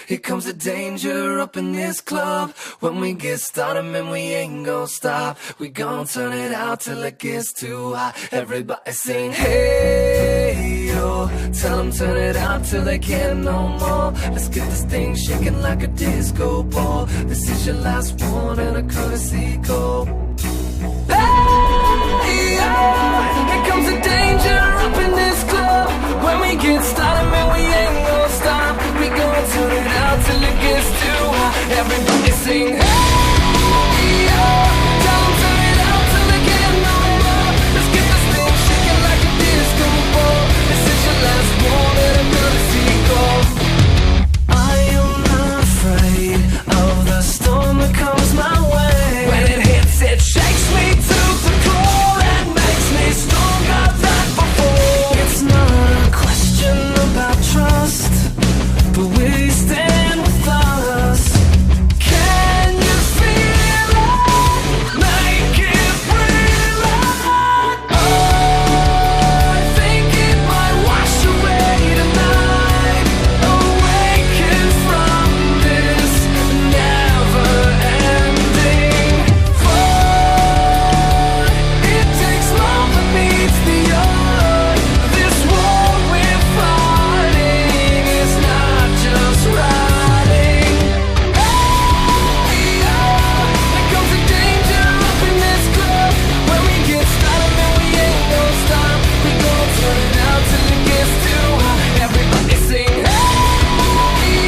here comes the danger up in this club. When we get started, man, we ain't gon' stop. We gon' turn it out till it gets too hot. Everybody sing, hey, yo. Tell them turn it out till they can't no more. Let's get this thing shaking like a disco ball. This is your last one and a courtesy call. Hey, yo. Here comes the danger up in this club. When we get started, man, we ain't gon' stop. We gon' turn it out till it gets too hot. Everybody sing, hey, yo. Tell them turn it out till they can't no more. Let's get this thing shaking like a disco ball. This is your last one and a courtesy call. I am not afraid of the storm that comes my way. When it hits, it shakes me to the core and makes me stronger than before. It's not a question about trust, but we stand with us. Can you feel it? Make it real. Oh, I think it might wash away tonight. Awaken from this never-ending flood. It takes love that meets the earth. This war we're fighting is not just riding. Hey, oh, there comes a danger up in this club. When we get started, man, we ain't gon' stop. We gon' turn it out till it gets too hot. Everybody sing, hey,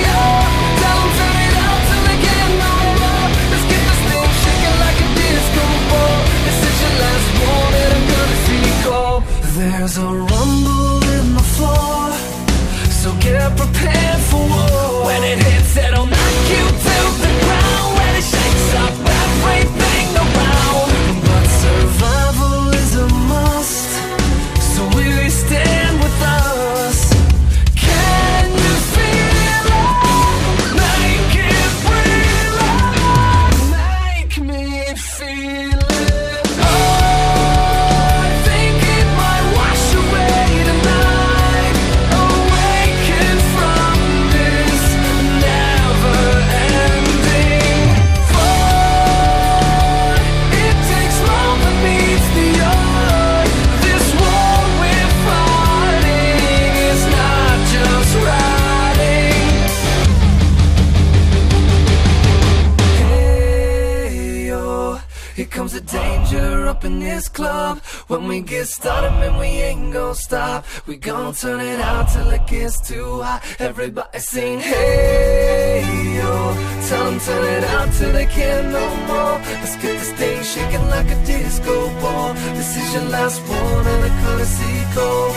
oh. Tell them turn it out till they can't no more. Let's get this thing shaking like a disco ball. This is your last one and I'm gonna see you go. There's a rumble in the floor, so get prepared for war. When it hits, it'll knock you to the ground. When it shakes up everything around. But survival is a must, so will you stand with us? Can you feel it? Make it real. Make me feel it. Oh, I think it might wash away tonight. Awaken from this never-ending flood. It takes love that meets the earth. This war we're fighting is not just riding. Hey, yo. Here comes the danger up in this club. When we get started, man, we ain't gon' stop. We gon' turn it out till it gets too hot. Everybody sing, hey, yo. Tell them turn it out till they can't no more. Let's get this thing shaking like a disco ball. This is your last one and a courtesy call.